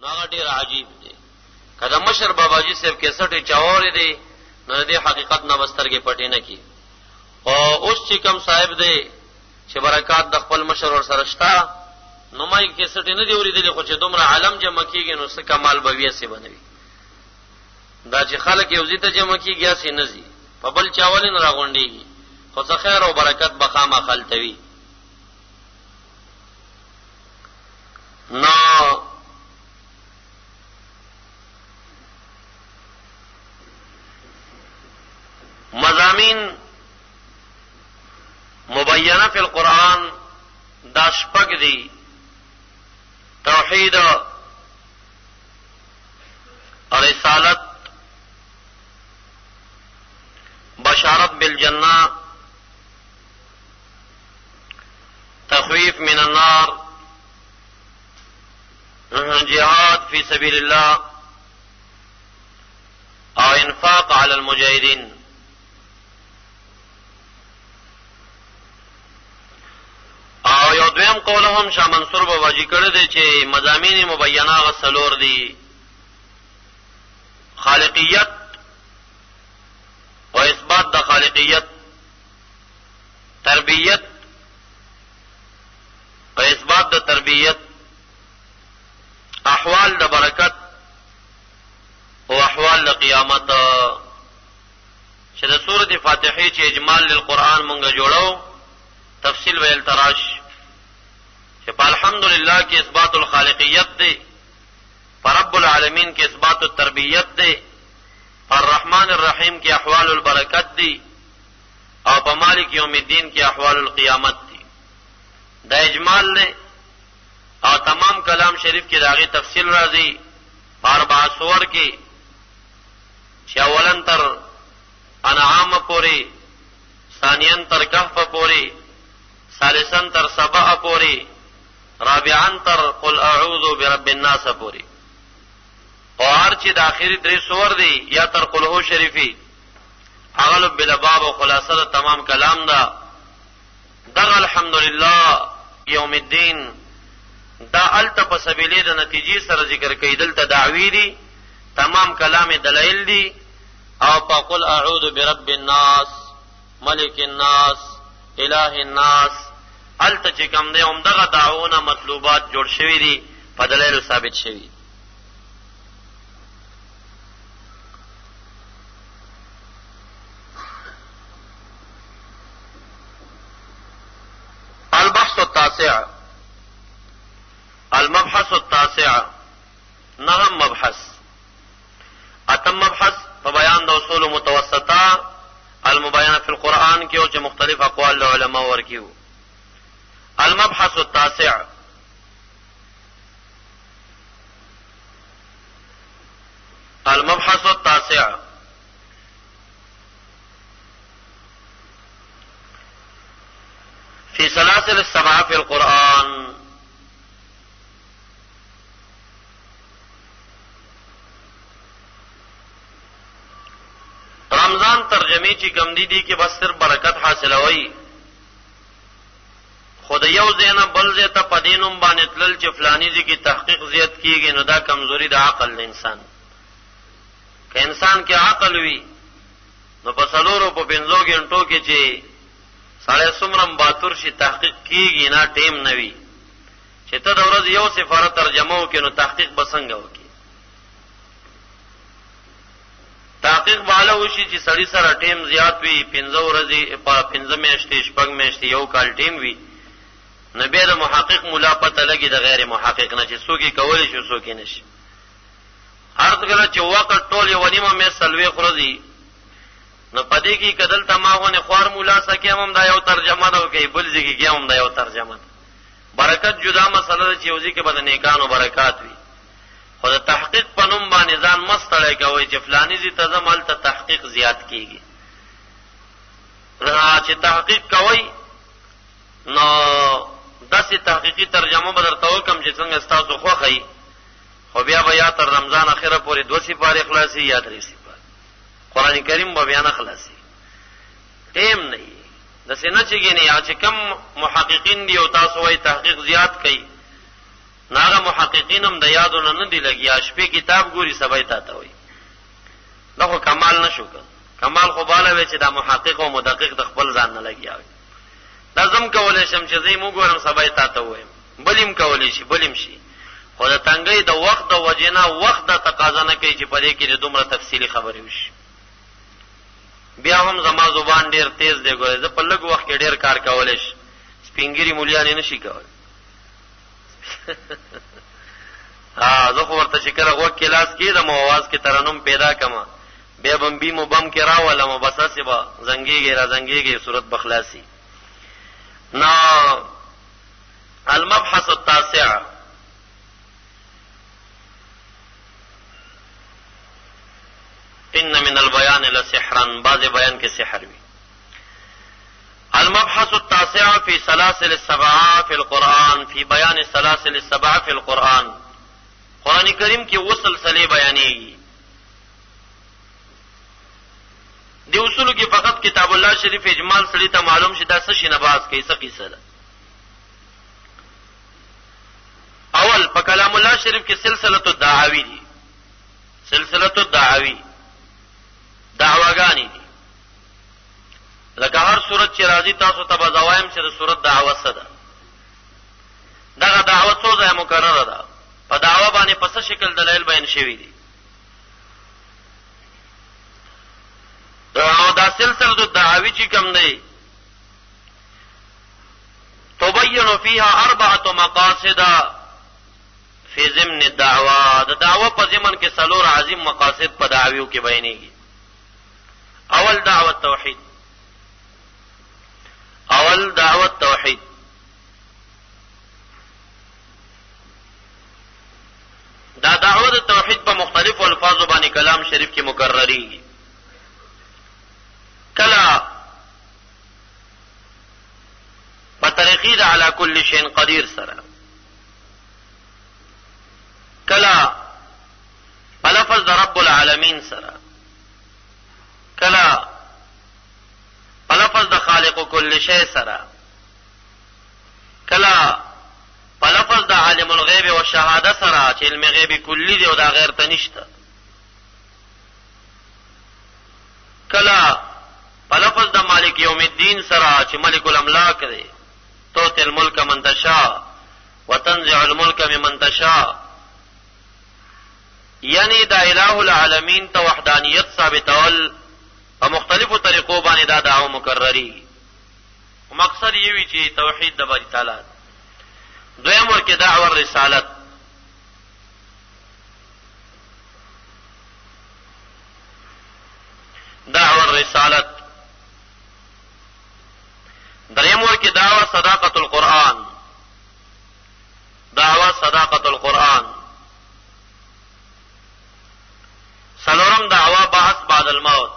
نو هغه ډیر عجیب دی. کله مشر باباجي صاحب کیسټ چاوري دی نو دې حقیقت نه بسترګې پټې نه کی. او اوس چې کوم صاحب دی چې برکات د خپل مشر ور سره شتا نو مې کیسټ نه دی اوریدلې، خو چې دومره عالم جمع کیږي نو څه کمال بوي سي بنوي. دا چې خلک یو ځای ته جمع کیږي اسې نه زی په بل چاول نه راغونډيږي، خو څه خیر او برکت بخامه خلتوي. نو مضامین مبینه فی القرآن دا شپږ دي: توحید، رسالت، بشارت بالجنہ، تخویف من النار، جہاد فی سبیل اللہ، اور انفاق علی المجاہدین. او یو دویم قول هم شاه منصور باباجي کړی دی چې مضامین مبینه غسلور دي: خالقیت و اثبات د خالقیت، تربیت و اثبات د تربیت، احوال د برکت او احوال د قیامت. چې د سورۃ فاتحه چې اجمال للقرآن مونږه جوړو، تفصیل ویل تراش چې په الحمدلله کې اثبات الخالقیت دی، پر رب العالمین کې اثبات التربیت دی، پر الرحمن الرحیم کې احوال البرکت دی، او په مالک یوم الدین کې احوال القیامت دی. دا اجمال نه او تمام کلام شریف کې داغه تفصیل راځي په 4 سور کې، چې اولن تر انعام پوری، ثانیاً تر کهف پوری، ثالثاً تر سبع پوری، رابعاً تر قل اعوذ برب الناس پوری. او هر چې د اخیری 3 سور دی یا تر قل هو شریفی اغلب بلباب او خلاصه د تمام کلام دا. دغه الحمدلله یوم الدین دا التف سبیلی د نتیجې سره ذکر کیدل تداوی دي، تمام کلام دلائل دي. او قل اعوذ برب الناس، ملک الناس، الہ الناس، الته چې کوم دی هم دغه دعوونه مطلوبات جوړ شوی دي، په دلایل ثابت شوی. البحث التاسع، المبحث التاسع، نهم مبحث، اتم مبحث په بیان د اصول متوسطه المبینه فی القرآن کې او چې مختلف اقوال علماء ورکیو. المبحث التاسع، المبحث التاسع، فی سلاسل السبعه فی القرآن. رمضان ترجمه چې کم دي کې بس صرف برکت حاصلوي، خود یو زینا بل زیتا پدینم باندې تلل چې فلانی دي کې تحقیق زیات کیږي، نو دا کمزوري د عقل انسان. که انسان کې عقل وي نو په سلورو په 5 غنټو کې چې ساړه سمرم باتور شي تحقیق کیږي نه، ټیم نه وي چې ته د ورځ یو سفاره ترجمه وکې نو تحقیق بسنګ وکې. تحقیق والا وشي چې سړی سره ټیم زیات وي، 5 ورځې په 5 میاشتې 6 میاشتې یو کال ټیم وي، نو بیا د محقق مولا پته لګي د غیر محقق نه چې څوک کولی شي څوک نشي. هر کله چې وخت ټول یو نیمه مې سلوي خورځي نو پدې کې کدل تماغونه خوار مولا سکه هم دا یو ترجمه ده کوي، بل ځکه کې هم دا یو ترجمه ده. برکت جدا مسله چې یوځي کې بد نیکانو برکات وي، خو د تحقیق په نوم باندې ځان مستړی کوي چې فلانی زی تزمل ته تحقیق زیات کیږي. چې تحقیق کوي نو داسې تحقیقی ترجمه بدر ته وکم چې څنګه تاسو خوخی، خو بیا به یا تر رمضان اخره پورې 2 سپاره خلاصي یا 3 سپاره قران کریم به بیان خلاصي. ټیم نه د سینه چې ګینه یا چې کم محققین دی او تاسو وايي تحقیق زیات کوي، ناغه محققین هم د یادونه نه دی لګیا شپې کتاب ګوري سبای تا وي دغه کمال نشو کمال خو بالا وی چې دا محقق او مدقق د خپل ځان نه لګیا وي دا زم کولای شم چې زې مو ګورم سبای تا وایم بلیم کولای شي بلیم شي خو د تنګي د وخت د وجینا وخت د تقاضا نه کوي چې په دې کې دومره تفصیلی خبرې وشي بیا هم زما زبان ډیر تیز دی ګوره زه په لږ وخت کې ډیر کار کولای شم سپینګری مولیان نه شي کولای زه خو ورته چې کله وخت کلاس کېدم او आवाज کې ترنم پیدا کما بیا بم مو بم کې راولم بس اسې به زنګيږي صورت بخلاصي نا المبحث التاسع ان من البيان لسحرا بعض بیان کې سحر وی المبحث التاسع في سلاسل السبعة في القرآن في بيان سلاسل السبعة في القرآن قرآن کریم کې وسلسله بیانېږي دی اصول کې فقط کتاب الله شریف اجمال سړي ته معلوم شي دا څه شي نباز کوي څه قصه ده اول په کلام الله شریف کې سلسله الدعاوی دي سلسله الدعاوی دعواګانی دي لکه هر صورت چې راځي تاسو ته بزوایم چې د صورت دعوه څه ده دغه دعوه څو ځای مکرره ده په دعوه باندې په څه شکل دلایل بیان شوي دي دا سلسله الدعاوی چې کوم دی تبين فيها 4 مقاصد في ضمن الدعوه د دعوه په ضمن کې څلور عظیم مقاصد په دعویو کې بیانېږي اول دعوه توحید دا دعوه د توحید په مختلفو الفاظو باندې کلام شریف کې مکرریږي کلا په طریقې د علی کل شیء قدیر سره کلا په لفظ د رب العالمین سره کلا په لفظ د خالق کل شیء سره کلا په لفظ د عالم الغیب او شهاده سره چې علم غیب کلی دی او دا غیر ته نشته کلا په لفظ د مالک یوم الدین سره چې ملک الاملاک دی توت الملک من تشاء وتنزع الملک ممن تشاء یعنی دا الہ العالمین ته وحدانیت ثابتول په مختلفو طریقو باندې دا دعوه مکرری مقصد یې وی چې توحید د باری تعالی دویم ورکه دعوه رسالت دریم ورکه دعوه صداقت القرآن سلورم دعوه بحث بعد الموت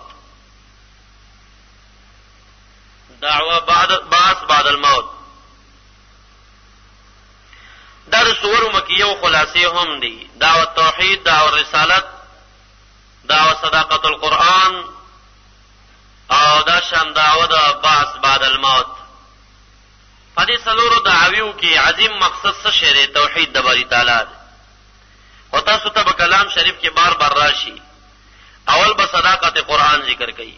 بحث بعد الموت دا د سورو مکیه خلاصې هم دي دعوه توحید دعوه رسالت دعوه صداقت القرآن او دا شان دعوه د بحث بعد الموت په دې سلورو دعاویو کې عظیم مقصد څه شری توحید د باری تعالی دی او تاسو ته په کلام شریف کې بار بار راشي اول به صداقت قرآن ذکر کړي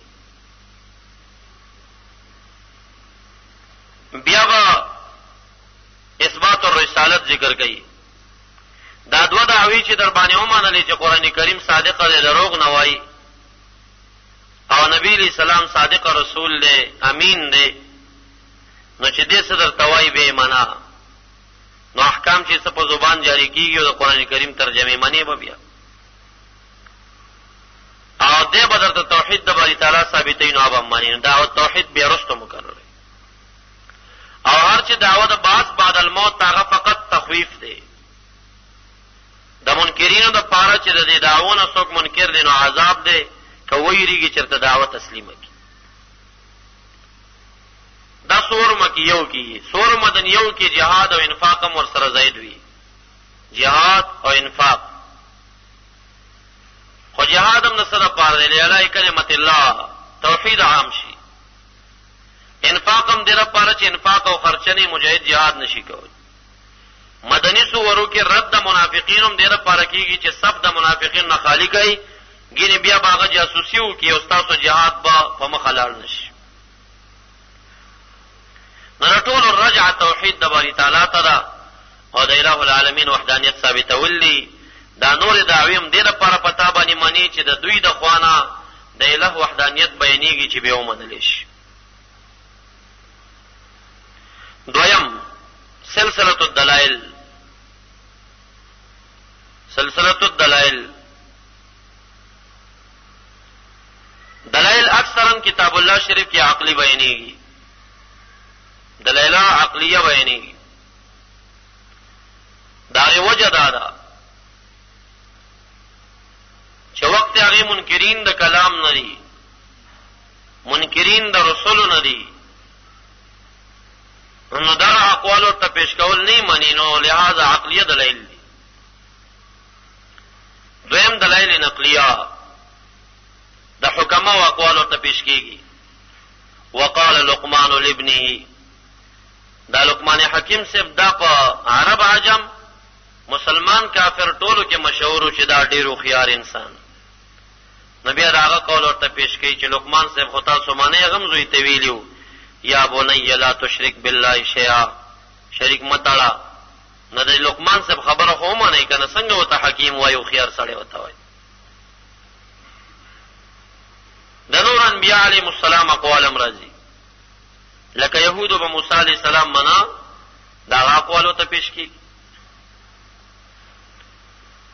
بیا به اثبات الرسالت ذکر کړي دا دوه دعوی چې در باندې ومانلې چې قران کریم صادق دی دروغ نه وایي او نبی علیہ السلام صادق رسول دی امین دی نو چې دې صدر توای به معنا نو احکام چې څه په زبان جاری کیږي او د قران کریم ترجمه معنی به بیا او دې بدر ته توحید د باری تعالی ثابتې نو اب معنی دعوت توحید بیا رستو مکرر او هر چې دعوت باس بعد الموت هغه فقط تخویف دی د منکرینو د پاره چې د دعوونه څوک منکر دي نو عذاب دی کوي ریږي چې ته دعوت تسلیمه کی دا سور مکیو کی سور مدنیو کی جهاد او انفاق هم ور سره زید وی جهاد او انفاق خو جهاد هم نصره پاره دی الای کلمت الله توحید عام شي انفاق هم دغه پاره چې انفاق او خرچنی مجاهد جهاد نشي کول مدنی سورو کې رد د منافقینم ډیره پاره کیږي چې صف د منافقین نه خالی کوي، ګینه بیا باغه جاسوسي وکي او تاسو جهاد په مخالال نشي. نو ټول الرجع توحید د باری تعالی ته ده او د الہ العالمین وحدانیت ثابتول دي. دا نور دعویم دې لپاره پتا باندې مانی چې د دوی د خوانه د الہ وحدانیت بیانېږي چې به ومنل شي. دویم سلسله الدلائل. سلسله الدلائل دلائل اکثرا کتاب الله شریف کې عقلی بیانېږي، دلائل عقلیه بیانېږي. دا وجه دا چې وخت هغه منکرین د کلام نه دي، منکرین د رسول نه دي، نو دا اقوال او ته پیش کول نه مانی، نو لہذا عقلیه دلائل دي. دویم دلائل نقلیه د حکما او اقوال او ته پیش کیږي. وقال لقمان لابنه، دا لقمان حکیم صاحب دا په عرب عجم مسلمان کافر ټولو کې مشهور چې دا ډیرو خيار انسان. نبی هغه قول ورته پیش کړي چې لقمان صاحب خو تاسو باندې غم زوی ته ویلو یا بني لا تشرک بالله شیئا، شریک متاړه. نه د لقمان صاحب خبره خو مانه کنه، څنګه وته حکیم وایو خيار سره وته وای. د نور انبیاء علیهم السلام اقوال امرضی لکه يهودو به موسی علیہ السلام منا دا اقوالو ته پیش کی.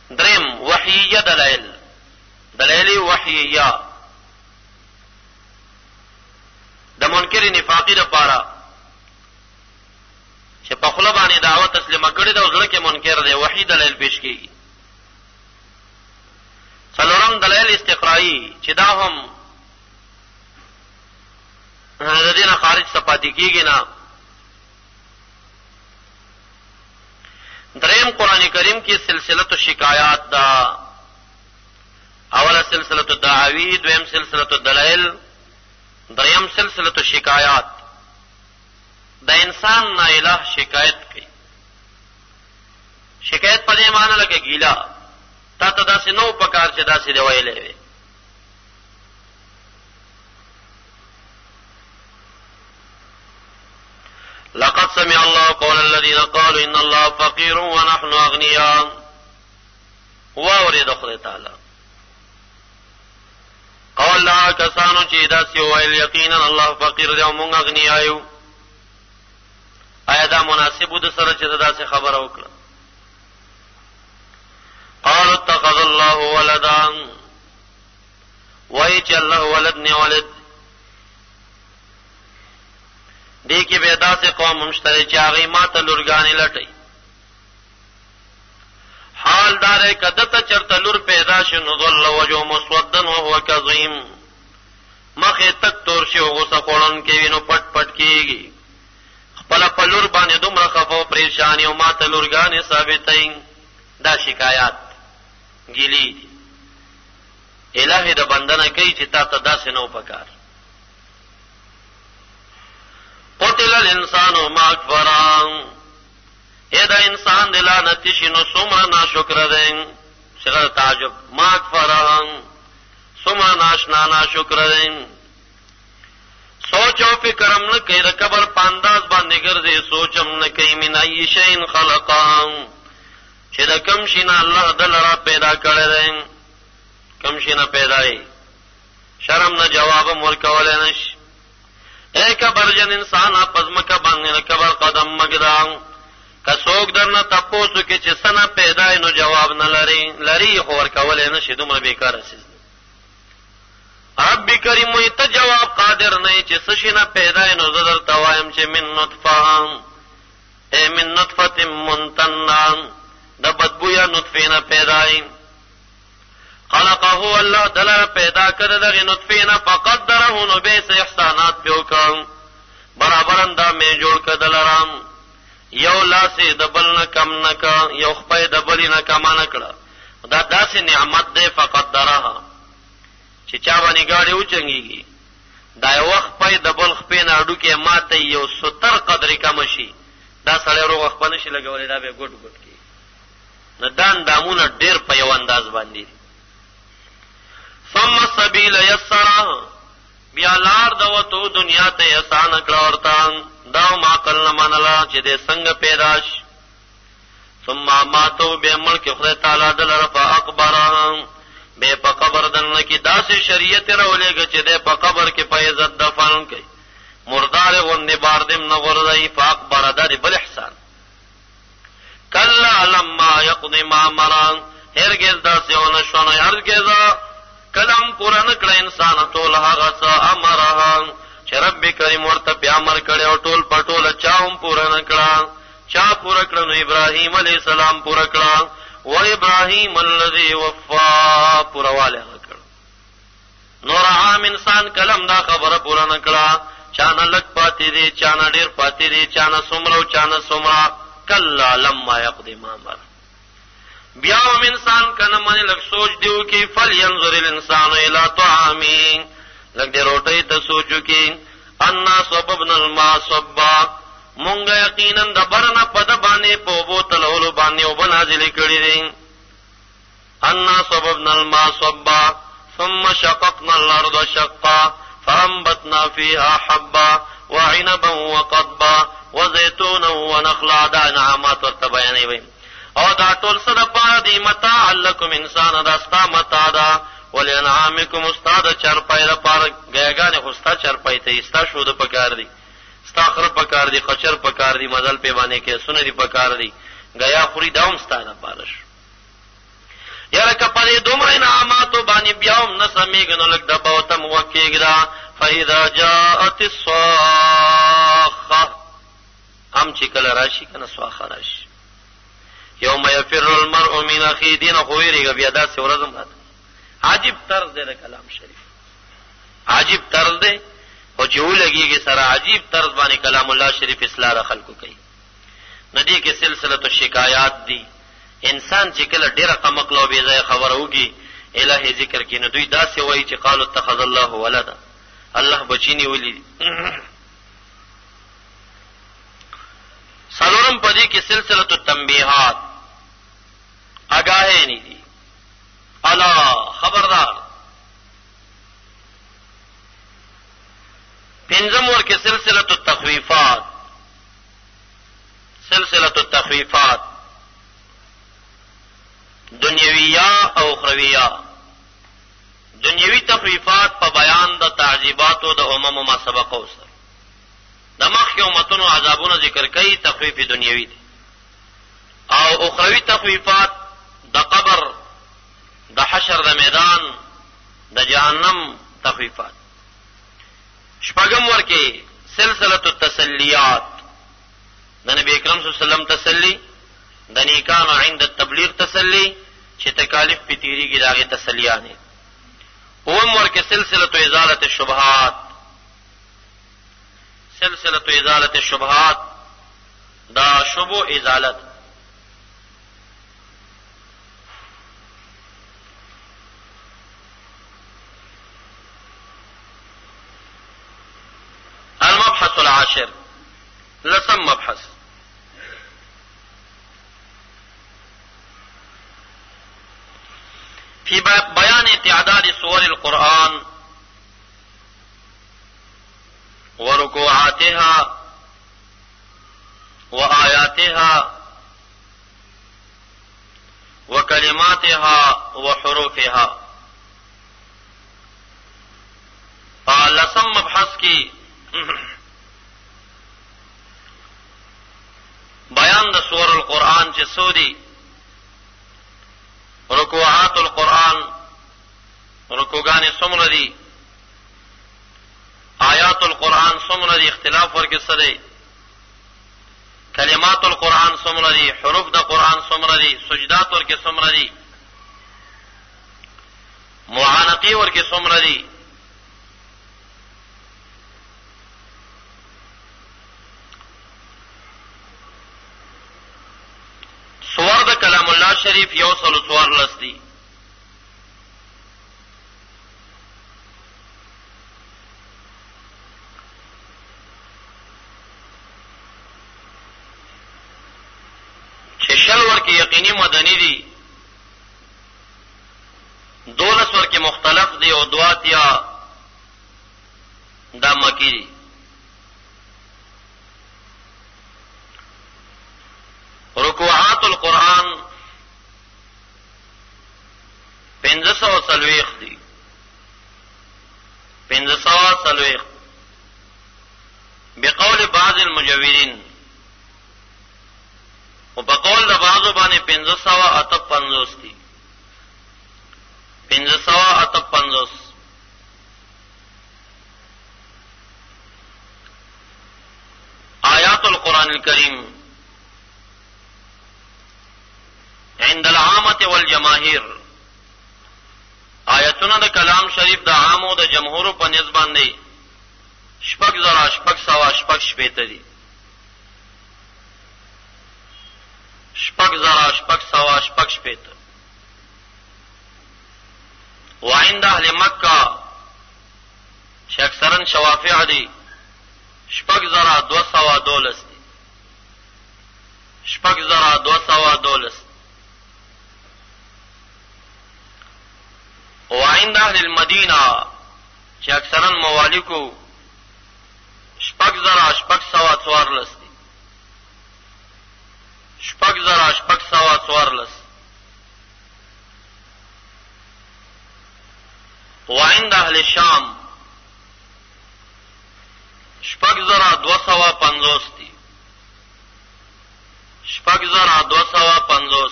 دریم وحییه دلائل، دلائل وحییه د منکر نفاقی لپاره چې په خپل باندې دعوت تسلیمه کړی دا زړه کې منکر دی، وحی دلائل پیش کیږي. څلورم دلائل استقرایی چې دا هم د دینه خارج صفاتی کیږي نه. دریم قرآن کریم کی سلسلۃ الشکایات دا، اوله سلسلۃ الدعاوی، دویم سلسلۃ الدلائل، دریم سلسلۃ الشکایات. د انسان نه الہ شکایت کوي. شکایت په دې معنی لکه ګیلا، تا ته داسې نو پکار چې داسې دی ویلې وي. لقد سمع الله قول الذين قالوا ان الله فقير ونحن اغنياء. واورید خدای تعالی قول لا کسانو چې داسې ویل یقینا الله فقیر دی او موږ اغنیاء یو. آیا دا مناسب د سره چې داسې خبره وکړه؟ قالوا اتخذ الله ولدا، وای چې الله ولد نه ولد. دې کې به داسې قوم مشترک چې هغه ماته لورګانې لټي. حال دار کده ته چرته لور پیدا شنو ظل وجو مسودا وهو کظیم، مخه تک تور شي او غوسه خورن کې وینو پټ پټ کیږي. خپل په لور باندې دومره خفو پریشانی او ماته لورګانې ثابتین. دا شکایات ګیلی الہی د بندنه کوي چې تا ته داسې نو پکار. قتل الانسان ما اکفران، ادا انسان د لعنت شنو سمره ناشکر دین. شغل تعجب ما اکفران، سمره ناشنا ناشکر دین. سوچ او فکرم نه کوي د قبر پانداز باندې ګرځي، سوچم نه کوي من ای شین خلقان، چې د کم شینه الله دلرا پیدا کړی دی، کم شینه پیدای شرم نه جواب ورکول نشي. اے کبرجن انسان پزمکه باندې کبر قدم مګدان، کڅوګ درنه تاسو کې چې سنه پیدای نو جواب نه لري خو ورکول نشي، دومره بیکاره شي. رب کریم وي ته جواب قادر نه چې سشنه پیدای نو زدر توایم چې من نطفه، اے من نطفه منتنان، د بدبویا نطفه نه پیدای. خلقه الله دلر پیدا کړ دغه نطفه نه، فقدره نو به احسانات پیو کړ، برابر اندامه جوړ کړ دلرام. یو لاسه د بل نه کم نه کا، یو خپې د بل نه کم نه کړه. دا داسې نعمت ده فقدرها چې چا باندې گاډي وچنګيږي، دا یو وخت په د بل خپې نه اډو کې ماته یو ستر قدر کم شي، دا سړی روغ خپل نشي لګولې دا به ګډ ګډ کی نو دان دامونه ډیر په یو انداز باندې ثم السبيل يسر بیا لار دوتو دنیا ته آسان کړ ورته دا ما کله منلا چې دې څنګه پیداش ثم ماتو به ملک خدای تعالی دل رفع اکبر به په قبر دنه کې داسې شریعت راولېږي چې دې په قبر کې په عزت دفن کوي مردار غندې باردم نه ورځي فاکبر د بل احسان کلا لما يقضي ما امر هرگز داسې ونه شونه هرگز کلم پورا نکړه انسان ټول هغه څه امره چې رب کریم ورته په امر کړي او ټول پټول چاهم پورا نکړه چا پورا کړه نو ابراهیم علیه السلام پورا کړه و ابراهیم الذی وفا پورا واله کړه نور عام انسان کلم دا خبره پورا نکړه چانه لک پاتې دي چانه ډیر پاتې دي چانه سمرو چانه سمرا کلا لما یقضي ما امر بیا هم انسان کنه باندې لږ سوچ دیو کې فلینظر الانسان الى طعامه لږ دې روټي ته سوچو کې ان صببنا الماء صبا مونږ یقینا د برنا پد باندې په بوتل اولو باندې او بنازل کړي دي ان صببنا الماء صبا ثم شققنا الارض شقا فانبتنا فيها حبا وعنبا وقضبا وزيتونا ونخلا دا نعمات ورته بیانوي او دا ټول څه د پاره دی متاع لکم انسان دا ستا متاع دا ولانعامکم استاد چرپای د پاره ګیاګانې خو ستا چرپای ته استا شو د پکار دی ستا خر پکار دی قچر پکار دی مدل په باندې کې سن دی پکار دی غیا خوري داوم ستا نه پارش یاره کپاره دومره نعمت باندې بیاوم نسمیګنو لک د بوتم وکیګرا فاذا جاءت الصاخه ام چې کله راشي کنه صاخه راشي یوم یفر المرء من اخی دین خویریږي بیا دا څه ورځم راته عجیب طرز دی د کلام شریف عجیب طرز دی او چې ولګيږي سره عجیب طرز باندې کلام الله شریف اصلاح خلقو کوي ندی کې سلسله الشکایات دی انسان چې کله ډیره قمقلو به ځای خبره وږي الہی ذکر کې نو دوی دا څه وایي چې قالو اتخذ الله ولدا الله بچینی ولي سلورم پدې کې سلسله التنبیحات اگاهی نه دي الا خبردار پنځم ورکه سلسله التخویفات سلسله التخویفات دنیویہ او اخرویہ دنیوی تخویفات په بیان د تعذیبات او د ما سبقو سره د مخکې امتونو عذابونو ذکر کوي تخویف دنیوی دي او اخروی تخویفات د قبر د حشر د میدان د جهنم تخویفات شپږم ورکه سلسله التسلیات د نبی اکرم صلی الله علیه وسلم تسلی د نیکانو عند التبلیغ تسلی چې تکالیف په تیریږي داغه تسلیانه اوم ورکه سلسله ازاله الشبهات سلسله ازاله الشبهات دا شبو ازالت المبحث العاشر لسم مبحث في بيان تعداد سور القرآن وركوعاتها وآياتها وكلماتها وحروفها لسم مبحث کی بیان د سور القرآن چې سودی رکوعات القرآن رکوعان څومره دي آیات القرآن څومره دي اختلاف ورکې سره کلمات القرآن څومره دي حروف د قرآن څومره دي سجدات ورکې څومره دي معانقي ورکې څومره دي سور د کلام الله شریف یو سل سوار لستی یقینی مدنی دي 12 ورکه مختلف دي او دواتیا دا مکی دي. رکوعات القرآن 1540 دي 1540 بقول بعض المجویدین او بقول د بعضو باندې 1558 دي 1558. آیات القرآن الکریم عند العامة والجماهیر آیتونه د کلام شریف د عامو د جمهور په نسبت باندې شپږ زره شپږ سوه شپږ شپېته دي 6,600 وعند اهل مکه چې اکثرا شوافع دي 6,212 دي 6,212 وعند اهل المدینه چې اکثرا موالیکو 6,614 دي 6,614 وعند اهل الشام 6,250 دي 6,250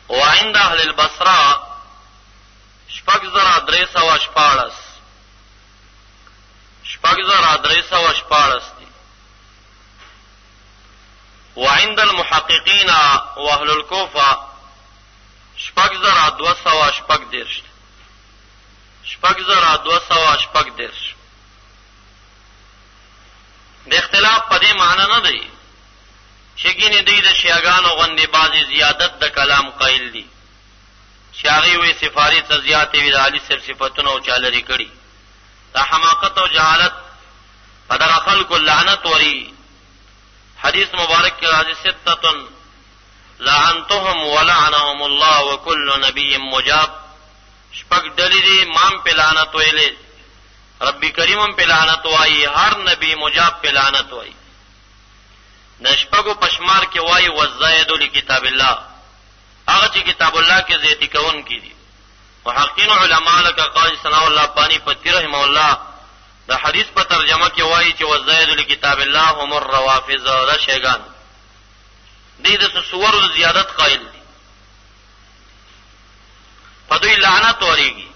وعند اهل البصره 6,314 6,314 دي وعند المحققين واهل الكوفه 6,214 6,214 د اختلاف په دې معنی نه دی چې ګینه دی د شیعاګانو غوندې بعضی زیادت د کلام قائل دي شیعاغي وی سفاری ته زیاتې وی د علي صرف صفاتونه او چالري کړي دا حماقت او جهالت پدر خلق لعنت وری حدیث مبارک کې راځي ستتن لعنتهم ولعنهم الله وكل نبي مجاب شپږ ډلې دي مام په لعنت ویلې رب کریم په لعنت وایي هر نبی مجاب په لعنت وایي نشپغو پشمار کې وایي وزاید لکتاب الله هغه چې کتاب الله کې زیاتی کون کی دي محققین علما لکه قاضی ثنا الله پانی پتی رحم الله د حدیث په ترجمه کې وایي چې وزاید لکتاب الله هم الروافض دا شیگان دې د سور زیادت قائل دي په دوی لعنت وريږي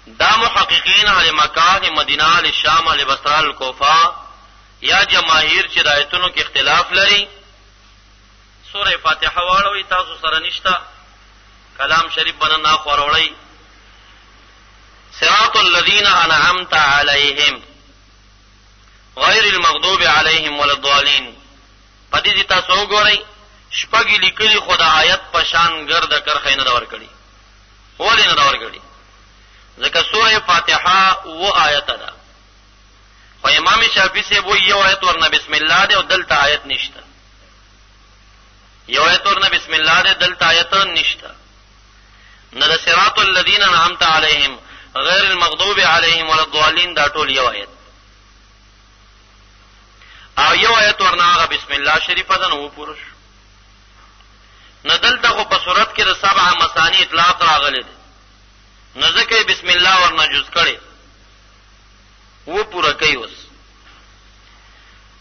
دا محققین اهل مکه اهل مدینه اهل شام اهل بصره اهل کوفه یا جماهیر چې رایتونو کې اختلاف لري سوره فاتحه واړوي تاسو سره نشتا کلام شریف باندې نه خوروړی صراط الذين انعمت عليهم غير المغضوب عليهم ولا الضالين پدې دي تاسو وګورئ شپږی لیکلي خدا آیت پشان ګرد کرخې نه دور کړي ولې نه دور کړي ځکه سوره فاتحه و آیت ده خو امام شافعي سے وو یو آیت ورنه بسم الله ده او دلته آیت نشته یو آیت ورنه بسم الله ده دلته آیت نشته نه صراط الذين انعمت عليهم غیر المغضوب عليهم ولا الضالين دا ټول یو آیت او یو آیت ورنه بسم الله شریفه ده نو پورش ندلته خو په صورت کې د سبع مسانی اطلاق راغلی دی نزدکه بسم الله ورنه جز کړي و پورا کوي اوس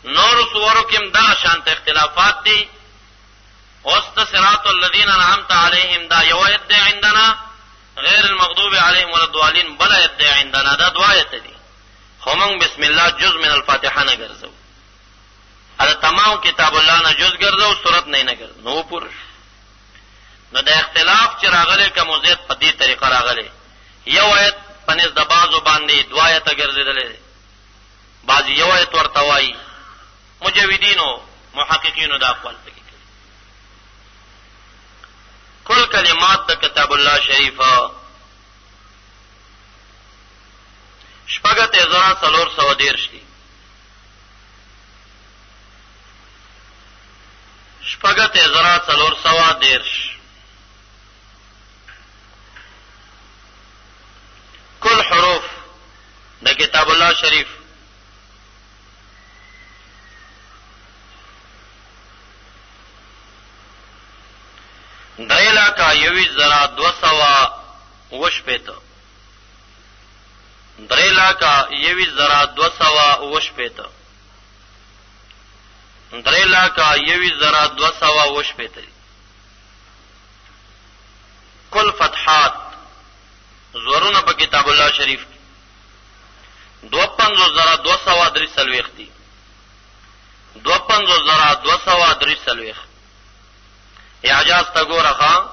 نور سورو کې دا شانت اختلافات دي اوس صراط الذين انعمت عليهم دا یو آیت دی عندنا غیر المغضوب عليهم ولا الضالين بل آیت دی عندنا دا دوا آیت دي خو موږ بسم الله جز من الفاتحه نه ګرځو دا تمام کتاب الله نه جز ګرځو صورت نه ګرځو نو پورش نو د اختلاف چې راغلی کوم زید په دې طریقه راغلی یو آیت پنځ د بازو باندې دوا آیت ګرځیدلې بعض یو آیت ورته وایي مجویدینو محققینو دا خپل پکې کل کلمات د کتاب الله شریفه شپږ ته 1413 دي شپږت زرا څلور سوه دېرش. کل حروف د کتاب الله شریف درې لاکه یویشت زره دوه سوه اووه شپېته. درې لاکه یویشت زره دوه سوه اووه شپېته. درې لاکه یویشت زره دوه سوه اووه شپېته. کل فتحات زورونه په کتاب الله شریف کې 52,243 دي. 52,243. اعجاز تا ګوره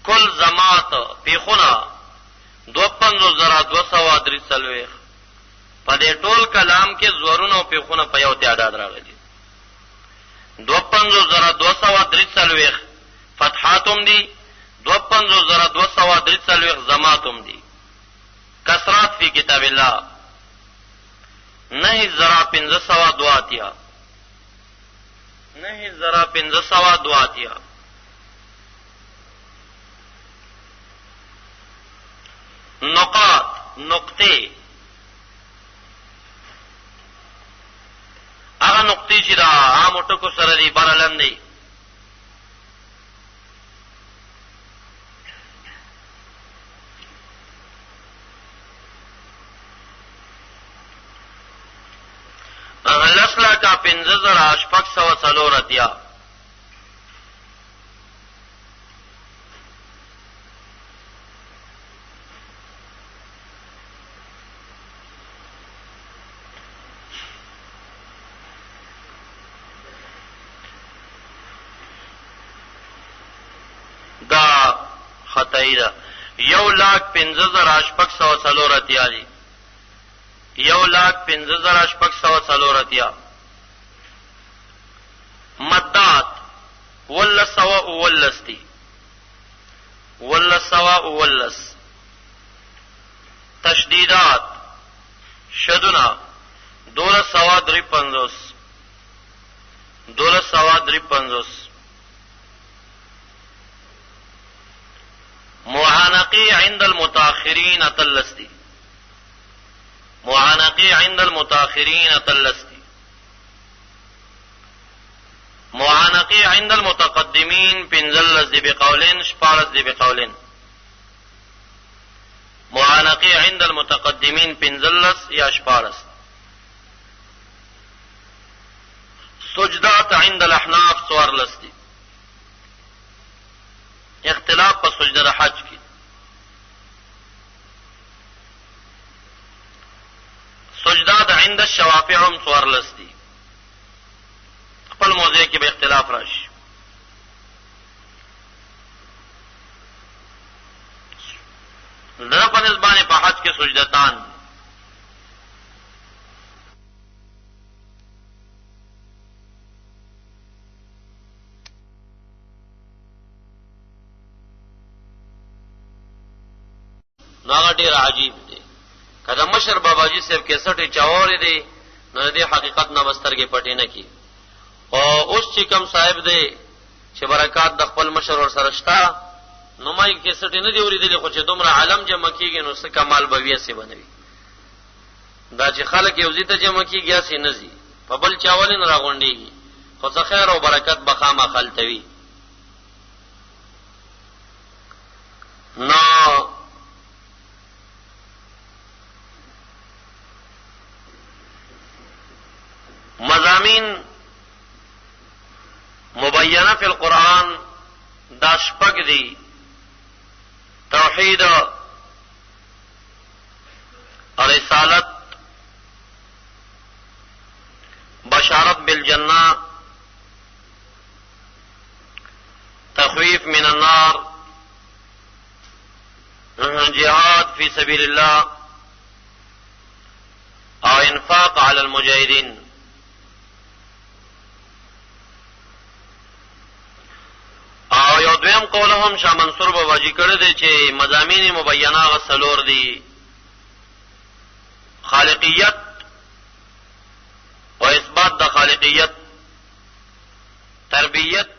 کل زمات پیخونه 52,243. په دې ټول کلام کې زورونه او پیخونه په یو تعداد راغلي. 52,243 فتحاتم دي. 52,243 زماتم دي. کسرات فی کتاب الله 9,502. 9,502. نقاط نقطې هغه نقطې چې د عامو ټکو سره دي برلن دي. لس لاکه پنځه زره شپږ سوه څلور اتیا. دا خطایی ده. 1,05,404 دي. 1,05,404. مدات 1,100 دي. 1,100. تشدیدات شدنا 1,253. 1,253. معانقی عند المتاخرین اتلستی. معانقی عند المتاخرین اتلستی. معانقی عند المتقدمین پنزلس دی بقولین شپارس دی بقولین. معانقی عند المتقدمین پنزلس یا شپارس. سجدات عند الاحناف سوارلستی. اختلاف په سجده حج کې. سجدات عند الشوافع هم څوارلس دي. خپل موضوع کې به اختلاف راشي. دغه په نسبانه په حج کې سجدتان نو ډیر عجیب دی. کله مشر باباجي صاحب 61 چاوري دی نو دې حقیقت نه مسترګې پټې نه کی. او اوس چې کوم صاحب دی چې برکات د خپل مشر ور سره شتا نو مای 61 نه دی اوریدلې خو چې دومره عالم جمع کیږي نو څه کمال بوي سي بنوي. دا چې خلک یو ځای ته جمع کیږي سي نزي په بل چاول نه راغونډيږي خو څه خیر او برکت بخامه خلتوي. نو مضامین مبینه فی القرآن دا شپږ دي. توحید، رسالت، بشارت بالجنہ، تخویف من النار، جہاد فی سبیل اللہ اور انفاق علی المجاہدین. او یو دویم قول هم شاه منصور باباجي کړی دی چې مضامین مبینه غسلور دي. خالقیت او اثبات د خالقیت، تربیت